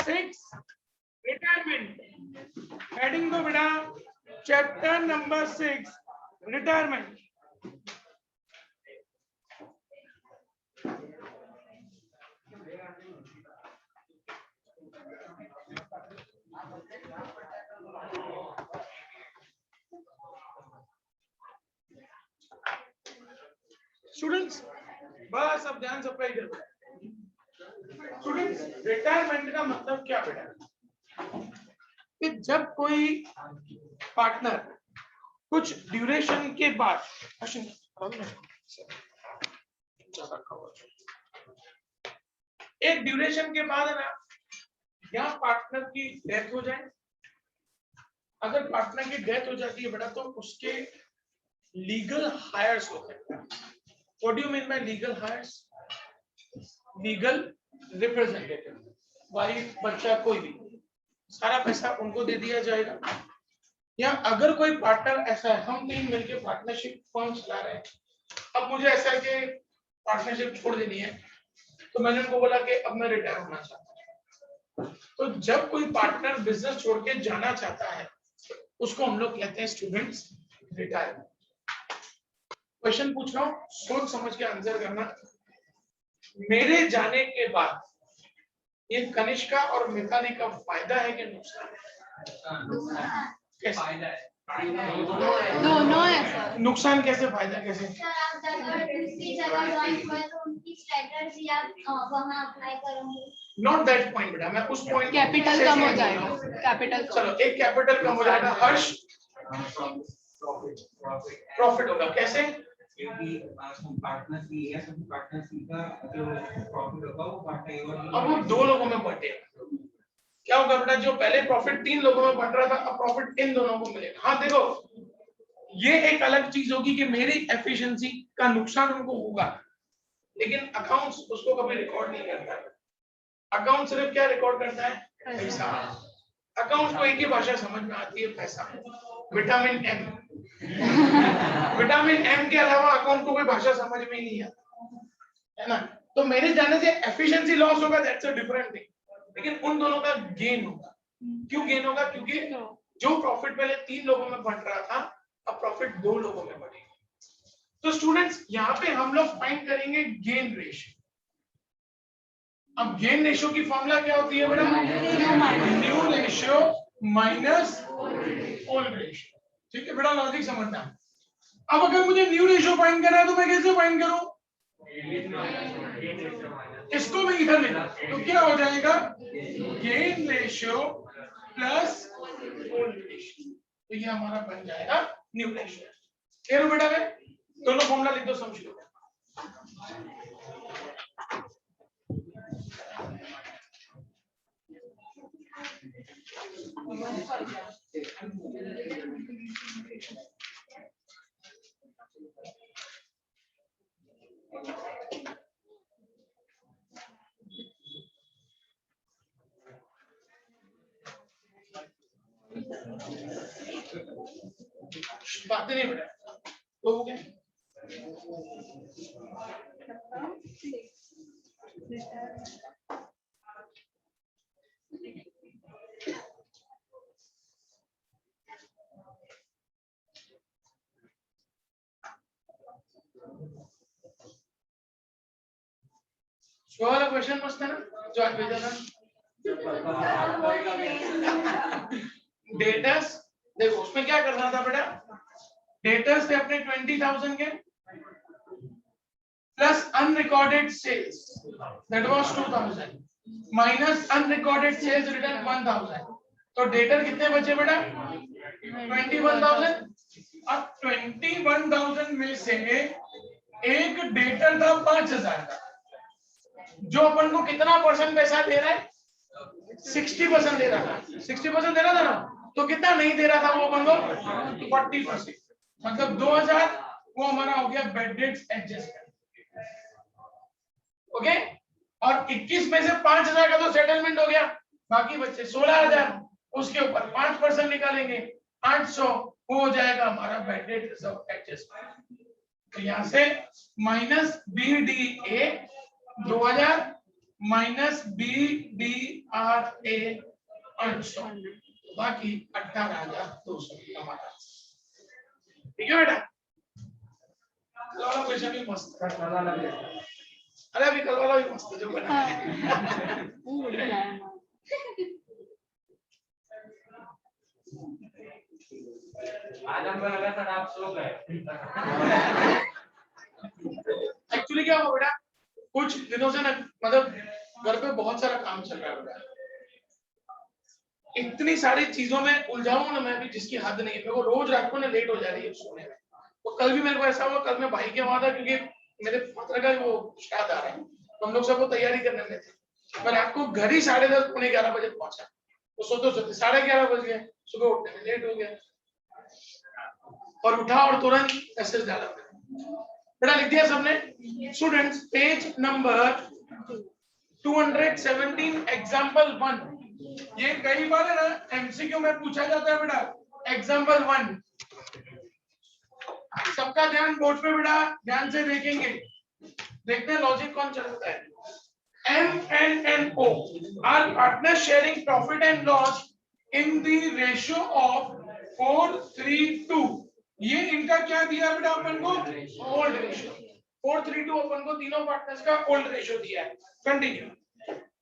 6 retirement. Heading को बेटा chapter number 6 retirement. Students बस अब ध्यान सप्लाई करो। स्टूडेंट्स रिटायरमेंट का मतलब क्या बेटा कि जब कोई पार्टनर कुछ ड्यूरेशन के बाद एक ड्यूरेशन के बाद है ना या पार्टनर की डेथ हो जाए। अगर पार्टनर की डेथ हो जाती है बेटा तो उसके लीगल हायर्स होते हैं। What do you mean by legal heirs? Legal representative, wife बच्चा कोई भी, सारा पैसा उनको दे दिया जाएगा। या अगर कोई पार्टनर ऐसा है, हम तीन मिलकर पार्टनरशिप फर्म चला रहे हैं, अब मुझे ऐसा है कि पार्टनरशिप छोड़ देनी है, तो मैंने उनको बोला कि अब मैं रिटायर होना चाहता हूँ। तो जब कोई पार्टनर बिजनेस छोड़ के जाना चाहता है उसको हम लोग कहते हैं स्टूडेंट्स रिटायरमेंट। क्वेश्चन पूछ रहा हूँ, सोच समझ के आंसर करना। मेरे जाने के बाद ये कनिष्का और मिताली का फायदा है कि नुकसान है? कैसे फायदा है? दोनों है सर। नुकसान कैसे, फायदा कैसे? दूसरी जगह ज्वाइन हुआ तो उनकी स्ट्रेटजी आप वहां अप्लाई करोगे। नॉट दैट पॉइंट बेटा, मैं उस पॉइंट कैपिटल कम हो जाएगा। कैपिटल चलो एक कैपिटल कम हो जाएगा। हर्ष प्रॉफिट होगा कैसे? क्योंकि पार्टनर सी है, सब पार्टनर सी का जो प्रॉफिट होगा वो बांटेगा। अब वो दो लोगों में बंटेगा। क्या होगा बेटा, जो पहले प्रॉफिट 3 लोगों में बंट रहा था अब प्रॉफिट इन दोनों को मिलेगा। हाँ देखो ये एक अलग चीज होगी कि मेरी एफिशिएंसी का नुकसान उनको होगा, लेकिन अकाउंट्स उसको कभी रिकॉर्ड नहीं करता है। अकाउंट सिर्फ क्या रिकॉर्ड करता है? पैसा। अकाउंट्स को एक ही भाषा समझ में आती है, पैसा। विटामिन एम विटामिन एम के अलावा अकाउंट को कोई भाषा समझ में ही नहीं आता है ना। तो मेरे जाने से एफिशिएंसी लॉस होगा, दैट्स अ डिफरेंट थिंग, लेकिन उन दोनों का गेन होगा। क्यों गेन होगा? क्योंकि जो प्रॉफिट पहले 3 लोगों में बंट रहा था अब प्रॉफिट 2 लोगों में बढ़ेगा। तो स्टूडेंट्स यहाँ पे हम लोग फाइंड करेंगे गेन रेशियो। अब गेन रेशियो की फॉर्मूला क्या होती है बेटा? New ratio minus old ratio. ठीक है बेटा, लॉजिक समझना। अब अगर मुझे न्यू रेशियो फाइंड करना है तो मैं कैसे फाइंड करूं? इसको मैं इधर लेना तो क्या हो जाएगा? Gain ratio plus old ratio. तो ये हमारा बन जाएगा न्यू रेशियो। क्लियर हो बेटा? दोनों फॉर्मूला लिख दो, समझ लो। बातें नहीं बेटा तो हो गया। वाला क्वेश्चन मस्त है ना जो आज भेजा था। डेटर्स देखो उसमें क्या करना था बेटा, डेटर्स थे अपने 20,000 के plus unrecorded sales that was 2,000 minus unrecorded sales return 1,000। तो डेटर कितने बचे बेटा? 21,000। अब 21,000 में से एक डेटर था 5,000 का, जो अपन को कितना परसेंट पैसा दे रहा है? 60% दे रहा था। 60% दे रहा था ना, तो कितना नहीं दे रहा था वो अपन को? 40%। मतलब 2,000 वो हमारा हो गया बेड डेट्स एडजस्टमेंट। ओके, और 21 में से 5,000 का तो सेटलमेंट हो गया, बाकी बच्चे 16,000, उसके ऊपर 5% निकालेंगे 800, वो हो जाएगा हमारा बेड डेट रिजर्व एडजस्टमेंट। तो यहां से minus BDA 2,000 minus B D R A अंश, बाकी 18,200 हमारा। ठीक है बेटा, कल वाला क्वेश्चन भी मस्त था। अरे अभी कल वाला भी मस्त है जो बना है। आज हमको लगा था आप सो गए। एक्चुअली क्या हुआ बेटा, कुछ दिनों से ना मतलब घर पे बहुत सारा काम चल रहा है बेटा, इतनी सारी चीजों में उलझा हूं ना मैं भी जिसकी हद नहीं है। मेरे को रोज रात को ना लेट हो जा रही है सोने में। तो कल भी मेरे को ऐसा हुआ, कल मैं भाई के वहां था क्योंकि मेरे फादर का वो श्राद्ध आ रहा है, तो हम लोग सबको तैयारी करने में थे। मैं रात को घर ही 10:30 पौने 11 बजे पहुंचा, तो सोते सोते 11:30 बज गए, सुबह उठने में लेट हो गया और उठा और तुरंत मैसेज डाला। बेटा लिख दिया सबने? Students page number 217 example 1। ये कई बार है ना एमसीक्यू में पूछा जाता है बेटा। एग्जाम्पल 1, सबका ध्यान बोर्ड पे बेटा, ध्यान से देखेंगे, देखते हैं लॉजिक कौन चलता है। M and N O are partners sharing profit and loss in the ratio of 4:3:2। ये इनका क्या दिया बेटा अपन को? Old ratio. 4:3:2 अपन को तीनों पार्टनर्स का ओल्ड रेशियो दिया है। Continue.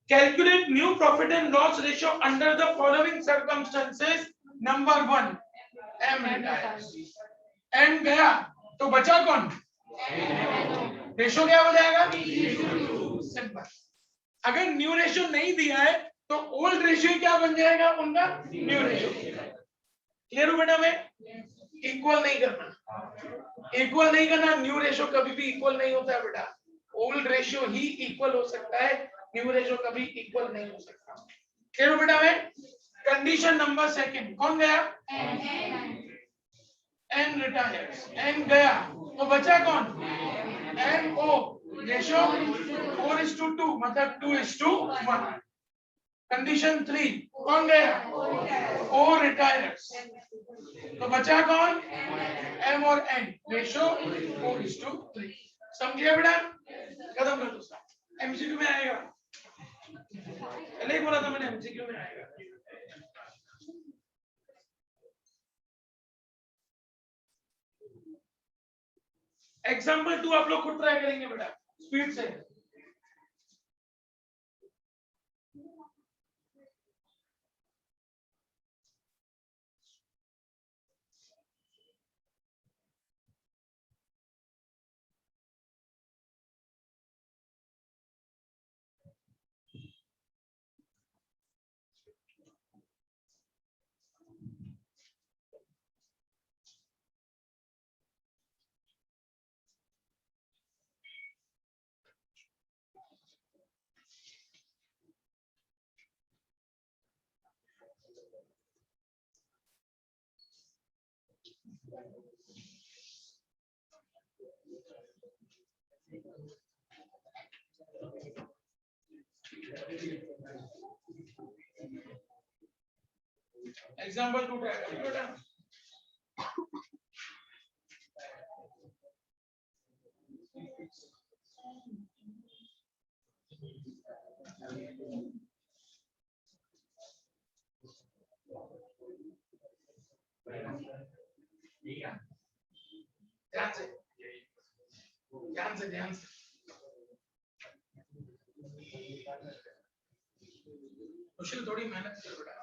Calculate new profit and loss ratio under the following circumstances. Number 1, M retires। N गया तो बचा कौन? रेशियो क्या हो जाएगा? सिंपल। अगर न्यू रेशियो नहीं दिया है तो ओल्ड रेशियो क्या बन जाएगा उनका? New ratio. क्लियर हो बेटा? में इक्वल नहीं करना, इक्वल नहीं करना। न्यू रेशियो कभी भी इक्वल नहीं होता है बेटा। ओल्ड रेशियो ही इक्वल हो सकता है, न्यू रेशियो कभी इक्वल नहीं हो सकता। क्लियर हो बेटा? में कंडीशन नंबर 2, कौन गया? N retires. एन गया तो बचा कौन? N O. रेशियो 4:2 मतलब 2:1। कंडीशन 3, कौन गया? ओ रिटायर्स तो बचा कौन? एम और एन। रेशियो 4:3। समझिए बेटा? खत्म कर दो। एमसीक्यू में आएगा, पहले ही बोला था मैंने एमसीक्यू में आएगा। एग्जाम्पल 2 आप लोग खुद ट्राई करेंगे बेटा, स्पीड से। एग्जाम्पल 2 ट्राई करेंगे बेटा। ध्यान से ध्यान से ध्यान से। मुश्किल थोड़ी मेहनत कर बेटा।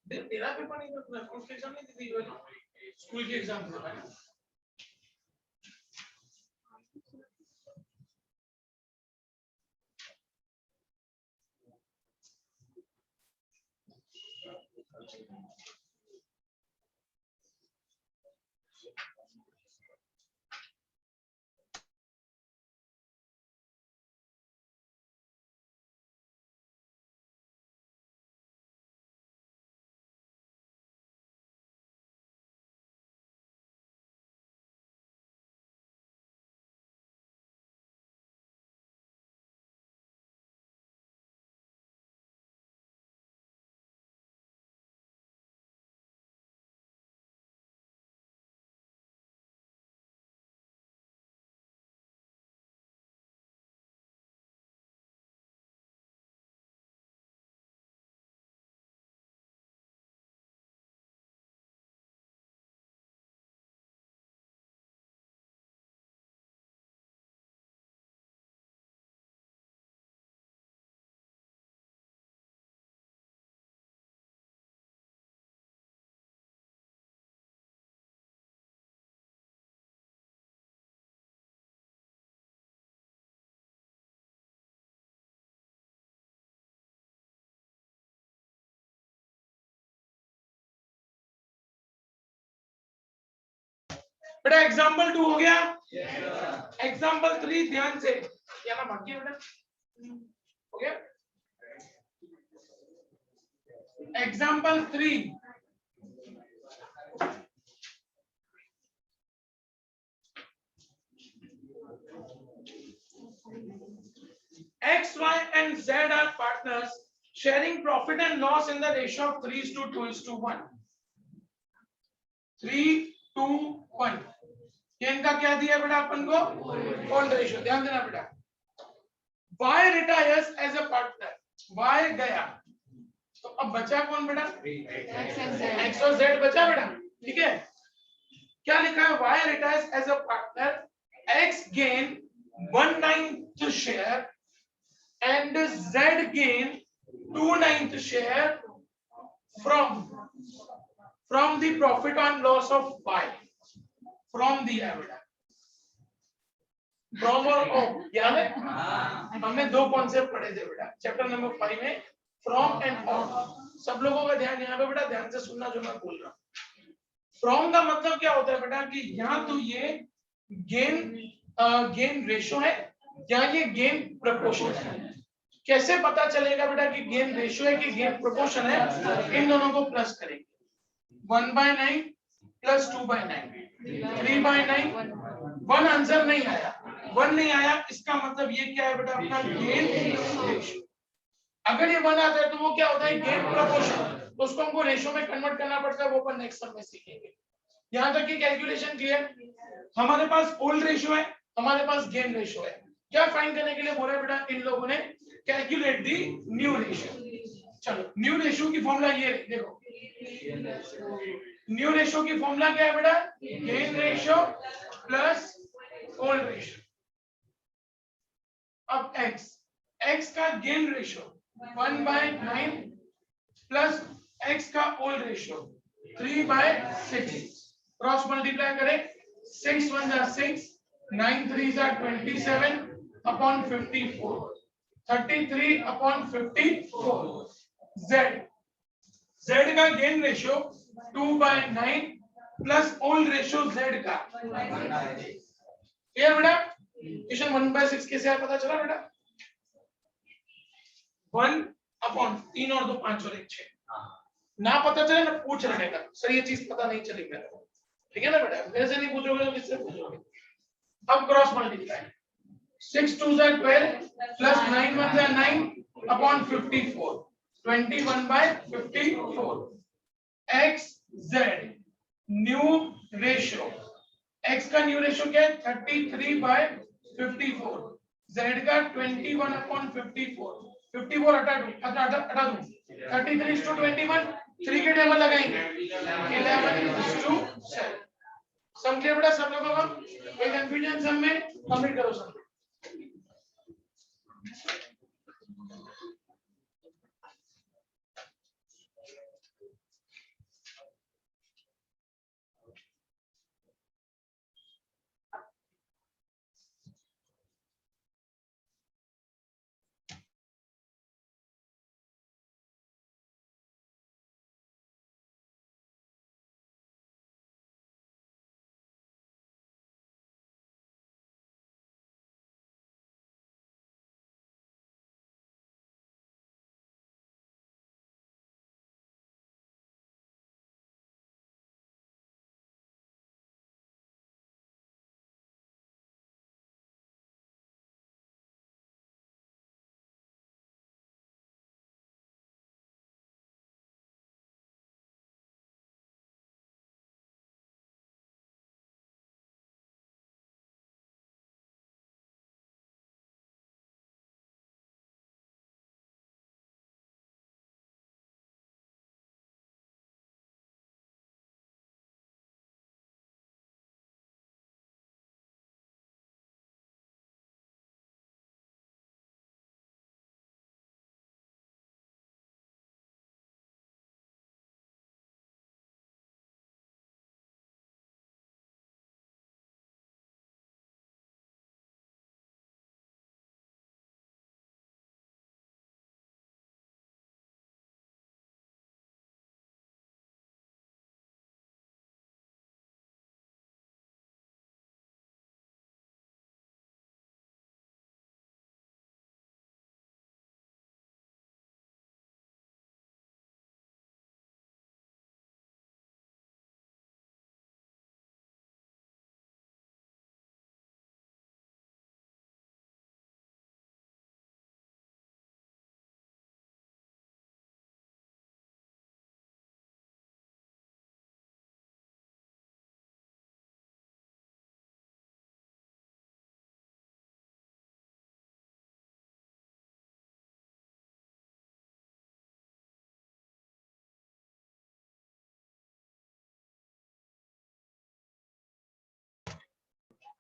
तेरा पेपर नहीं था, स्कूल के एग्जाम नहीं दी, स्कूल के एग्जाम था। बेटा एग्जाम्पल 2 हो गया, एग्जाम्पल 3 ध्यान से क्या ना बाकी है बेटा, हो गया example 3 X, Y and Z are partners sharing profit and loss in the ratio of 3:2:1. 3:2:1. ये इनका क्या दिया बेटा अपन को? Old ratio. ध्यान देना बेटा। Y retires as a partner. Y गया तो अब बचा कौन बेटा? X और Z बचा बेटा, ठीक है। क्या लिखा है? Y retires as a partner. X gain 1/9 share and Z gain 2/9 share from the profit and loss of Y. From दिया बेटा, from और of याद है? हमने दो कॉन्सेप्ट पढ़े थे बेटा चैप्टर नंबर 5 में, from and of। सब लोगों का ध्यान यहाँ पे बेटा, ध्यान से सुनना जो मैं बोल रहा हूँ। from का मतलब क्या होता है बेटा कि यहाँ तो ये गेन रेशो है, यहाँ ये गेन प्रपोर्शन है। कैसे पता चलेगा बेटा कि गेन रेशो है कि गेन प्रपोर्शन है? इन दोनों को प्लस करेंगे। 1/9 प्लस 2/9, 3/9। 1 आंसर नहीं आया, 1 नहीं आया, इसका मतलब ये क्या है बेटा? अपना गेन रेशो। अगर ये 1 आता है तो वो क्या होता है? Gain proportion. तो उसको हमको रेशो में कन्वर्ट करना पड़ता है, वो अपन नेक्स्ट सब में सीखेंगे। यहाँ तक की कैलकुलेशन क्लियर? हमारे पास ओल्ड रेशो है, हमारे पास गेन रेशो है। क्या फाइंड करने के लिए बोला बेटा इन लोगों ने? Calculate the new ratio. चलो न्यू रेशियो की फॉर्मूला ये देखो, न्यू रेशियो की फॉर्मूला क्या है बेटा? Gain ratio plus old ratio. अब x का गेन रेशियो 1/9 प्लस x का ओल्ड रेशियो 3/6, क्रॉस मल्टीप्लाई करें, 6 1 जा 6, 9 3 जा 27 अपॉन 54, 33 अपॉन 54। z का gain ratio 2/9 plus old ratio z का। क्लियर बेटा? इक्वेशन 1/6 कैसे है पता चला बेटा? 1 अपॉन 3 और 2 5 और 1 6। ना पता चले ना पूछ रहे का सर, ये चीज पता नहीं चली मेरे को, ठीक है ना बेटा? मेरे से नहीं पूछोगे तो किससे पूछोगे? अब क्रॉस मल्टीप्लाई, 6 2 जा 12 प्लस 9 1 जा 9 upon 54, 21/54। x z new ratio, x का न्यू रेशियो क्या है? 33/54, z का 21/54। 54 हटा दूं, 33:21, 3 के टेबल लगाएंगे, 11:7। सम क्लियर बेटा सब लोगों का? कोई कंफ्यूजन सम में? कंप्लीट करो सम।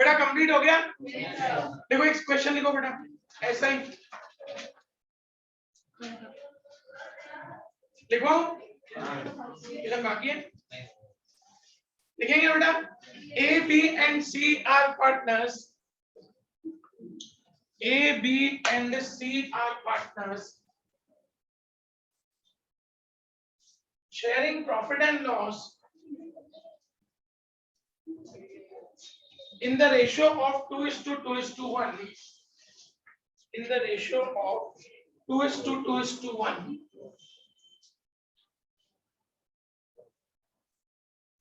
बेटा कंप्लीट हो गया? देखो एक क्वेश्चन लिखो बेटा ऐसा ही लिखो, इधर बाकी है लिखेंगे बेटा। A, B and C are partners. A, B and C are partners sharing profit and loss in the ratio of 2:2:1. In the ratio of 2:2:1.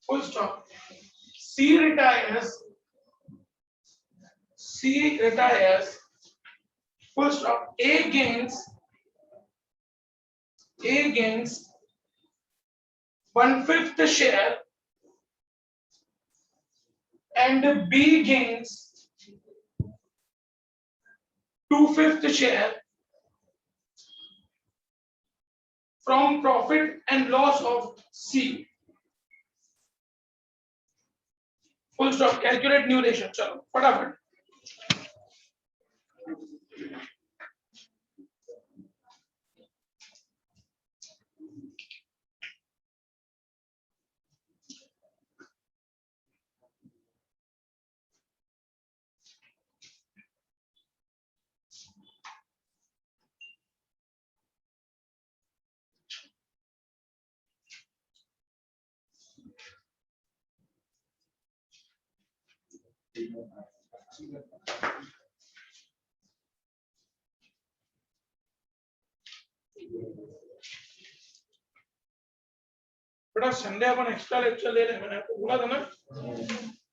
Full stop. C retires. Full stop. A gains 1/5 share and B gains 2/5 share from profit and loss of C. Full stop. Calculate new ratio. चलो फटाफट। बेटा Sunday अपन extra lecture ले रहे हैं, मैंने आपको बोला था ना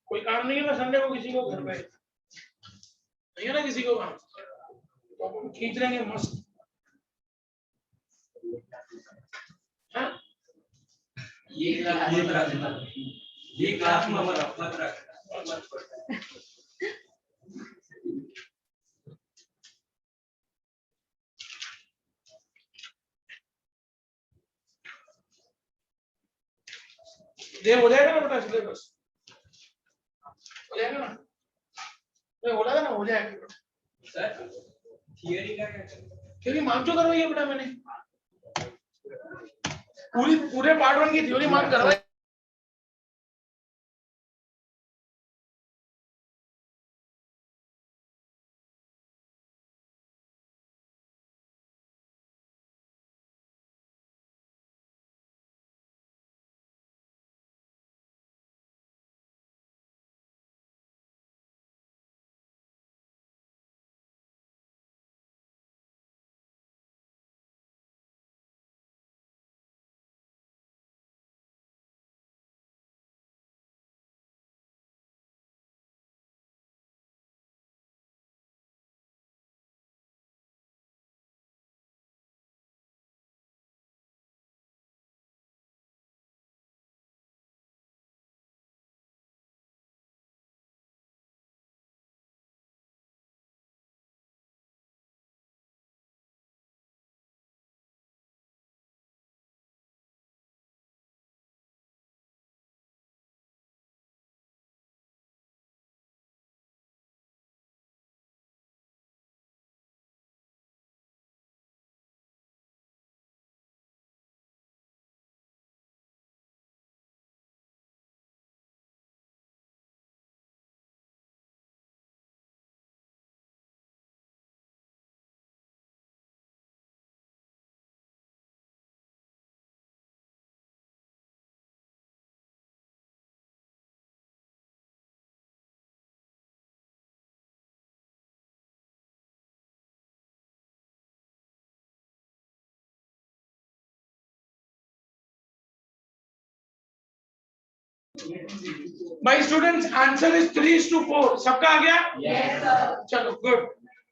कोई काम नहीं है ना संडे को किसी को घर पे नहीं है ना किसी को काम, तो अपन खींच लेंगे मस्त। हाँ? ये क्लास में हमारा अपना रख ये हो जाएगा ना बेटा सिलेबस हो जाएगा ना, मैं बोला था ना हो जाएगा। सर थियरी का क्या थ्योरी मार्क जो करवाई है बेटा मैंने पूरे पार्ट 1 की थ्योरी मार्क करवाई। भाई स्टूडेंट्स आंसर इज 3:4 सबका आ गया? Yes, sir. चलो गुड।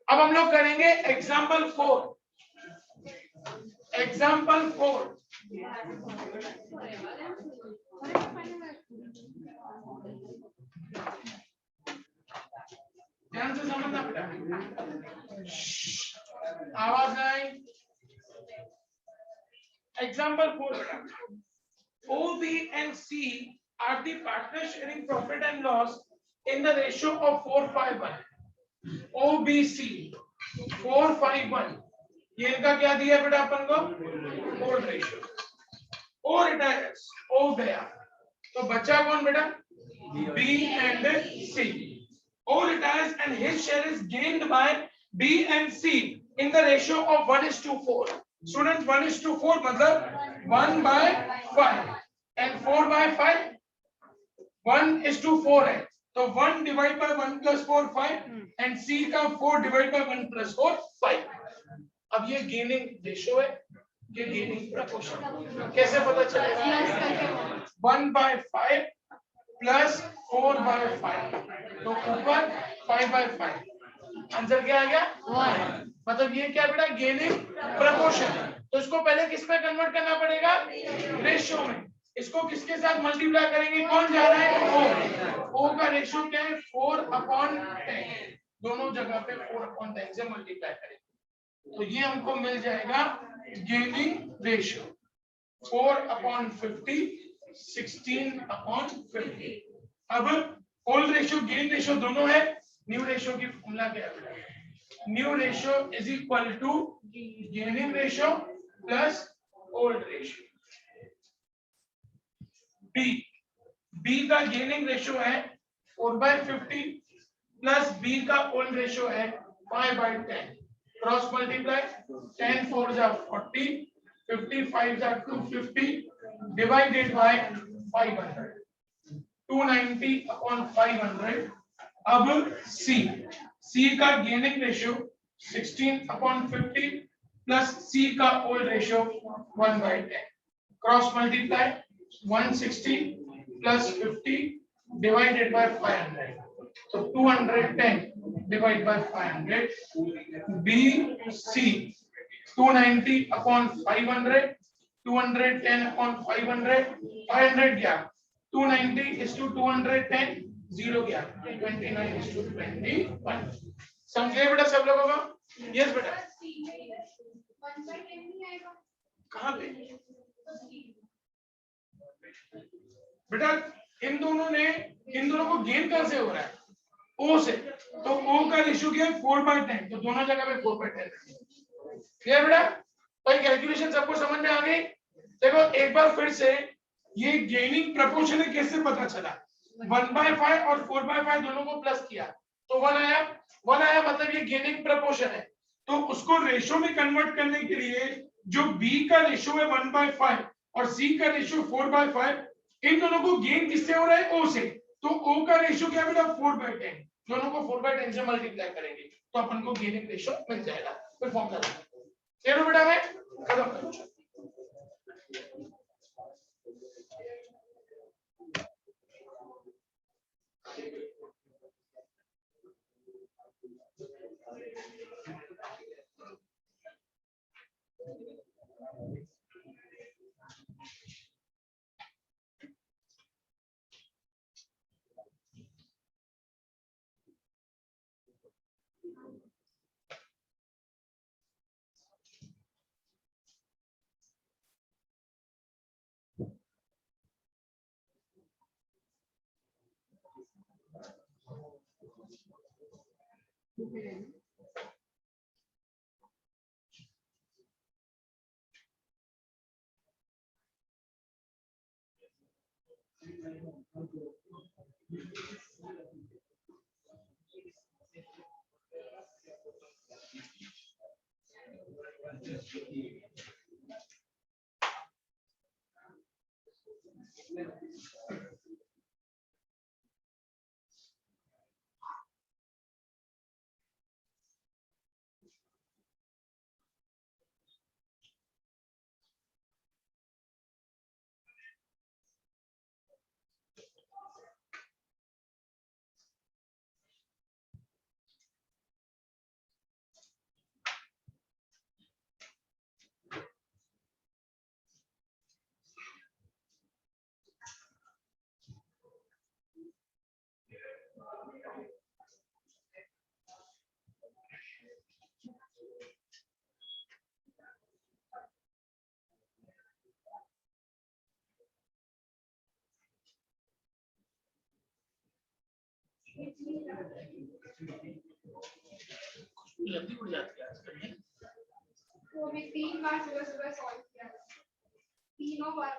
अब हम लोग करेंगे एग्जाम्पल 4। ध्यान से समझना बेटा, आवाज नहीं। एग्जाम्पल 4 बेटा, O, B and C are the partners sharing profit and loss in the ratio of 4:5:1. OBC 4:5:1, ये इनका क्या दिया बेटा अपन को? Old ratio. O retires, O गया, तो बचा कौन बेटा? B and C. O retires and his share is gained by B and C in the ratio of 1:4. Students, 1:4 मतलब 1/5 and 4/5 1:4 है, तो 1 डिवाइड बाय 1 + 4 5 एंड C का 4 डिवाइड बाय 1 + 4 5। अब ये गेनिंग रेशियो है, ये गेनिंग प्रोपोर्शन। कैसे पता चलेगा? 1/5 प्लस 4/5, तो ऊपर 5/5। आंसर क्या आ गया? 1। मतलब ये क्या बेटा? Gaining proportion. तो इसको पहले किस में कन्वर्ट करना पड़ेगा? रेशियो में। इसको किसके साथ मल्टीप्लाई करेंगे? कौन जा रहा है? ओ का रेशियो क्या है? 4/10। दोनों जगह पे 4/10 से मल्टीप्लाई करेंगे, तो ये हमको मिल जाएगा गेनिंग रेशियो 4/50, 16/50। अब ओल्ड रेशियो गेन रेशियो दोनों है। न्यू रेशियो की फॉर्मूला क्या है? New ratio is equal to gaining ratio plus old ratio. B का गेनिंग रेशियो है 4/50 प्लस बी का ओल्ड रेशियो है 5/10। क्रॉस मल्टीप्लाई, 10 4 जा 40, 55 जा 250 डिवाइडेड बाय 500, 290/500। अब सी का गेनिंग रेशियो 16/50 प्लस सी का old ratio 1/10। Cross multiply, 160 plus 50 divided by 500, तो 210 डिवाइड बाय 500। बी सी 290/500, 210/500, 500 गया, 290:210 0 गया, 29:21। समझे बेटा सब लोगों को? यस बेटा। कहाँ पे बेटा? इन दोनों को गेन कहां से हो रहा है? ओ से। तो ओ का रेशियो क्या है? 4/10, तो दोनों जगह पे 4/10। क्लियर बेटा? तो कैलकुलेशन सबको समझ में आ गई? देखो एक बार फिर से, ये गेनिंग प्रोपोर्शन है, कैसे पता चला? 1/5 और 4/5 दोनों को प्लस किया तो 1 आया। 1 आया मतलब ये गेनिंग प्रोपोर्शन है। तो उसको रेशियो में कन्वर्ट करने के लिए जो B का रेशियो है 1/5 और C का रेशियो 4/5, इन दोनों को गेन किससे हो रहा है? O से। तो O का रेशियो क्या बेटा? 4/10। दोनों को 4/10 से मल्टीप्लाई करेंगे तो अपन को गेनिंग रेशियो मिल जाएगा। फिर फॉर्म करेंगे। चलो बेटा मैं खत्म करूंगा। जल्दी उड़ जाती है आजकल में। वो भी 3 बार सुबह सुबह सॉल्व किया, तीनों बार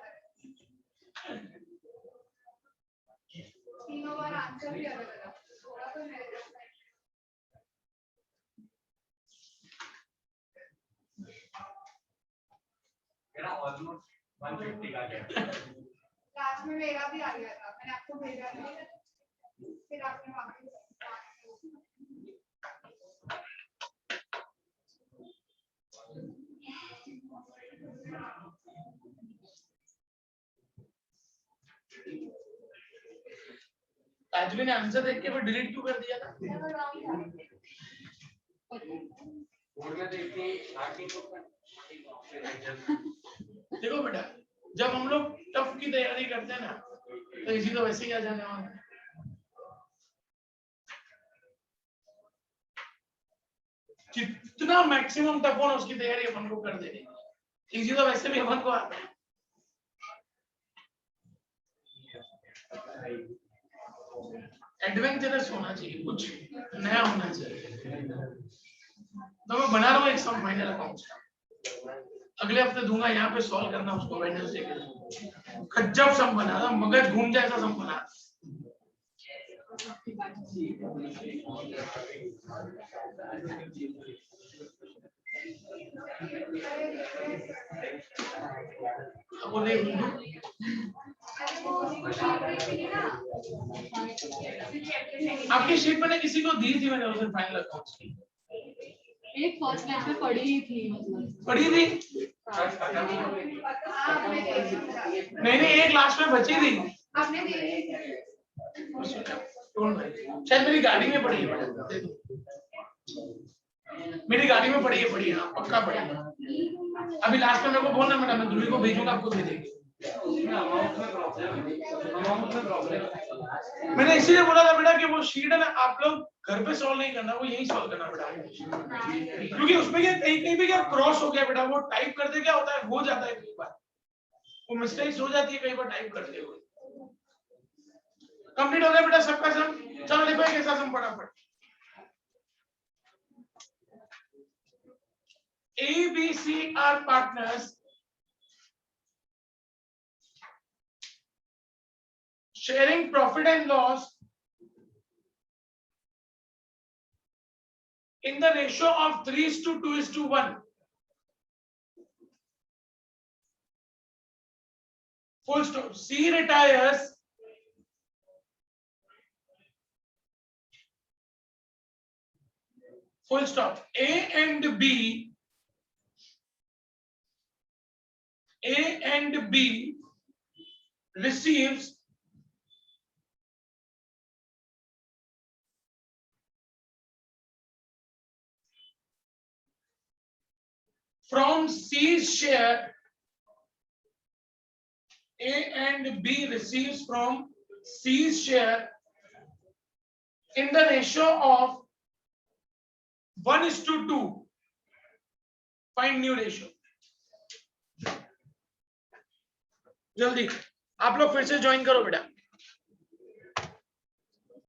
आंसर भी अलग अलग, थोड़ा तो है। मेरा ऑलमोस्ट 150 का गया। लास्ट में मेरा भी आ गया था, मैंने आपको भेजा था, फिर आपने वापस आजमी ने आंसर देख के फिर डिलीट क्यों कर दिया था? बोर्ड में देखते देखो बेटा, जब हम लोग टफ की तैयारी करते हैं ना, तो इसी तो वैसे ही आ जाने वाला है। जितना मैक्सिमम टफ हो उसकी तैयारी अपन को कर देनी, इसी तो वैसे भी अपन को आता है। एडवेंचरस होना चाहिए, कुछ नया होना चाहिए। तो मैं बना रहा हूँ एक सम फाइनल अकाउंट्स का, अगले हफ्ते दूंगा, यहाँ पे सॉल्व करना उसको वेडनेसडे के। गजब सम बना रहा, मगज घूम जाए ऐसा सम बना। वो देख आपकी शीट मैंने किसी को दी थी, मैंने उसे फाइनल अकाउंट्स की एक फर्स्ट बैच में पढ़ी ही थी, मतलब पढ़ी थी। नहीं एक लास्ट में बची थी, आपने दी शायद मेरी गाड़ी में पड़ी है, मेरी गाड़ी में पड़ी है, हाँ पक्का पड़ी है। अभी लास्ट में मेरे को बोलना मैडम, मैं ध्रुवी को भेजूंगा, आपको दे देंगे। मैंने इसीलिए बोला था बेटा कि वो शीट है ना, आप लोग घर पे सॉल्व नहीं करना, वो यही सॉल्व करना बेटा, क्योंकि उसमें क्या कहीं पे क्या क्रॉस हो गया बेटा, वो टाइप करते क्या होता है, हो जाता है कई बार, वो मिस्टेक्स हो जाती है कई बार टाइप करते हुए। कंप्लीट हो गया बेटा सबका सम? चलो देखो एक ऐसा सम फटाफट। A, B, C are partners sharing profit and loss in the ratio of 3:2:1. Full stop. C retires. Full stop. A and B receives from C's share. A and B receives from C's share in the ratio of 1:2. Find new ratio. जल्दी आप लोग फिर से join करो बेटा।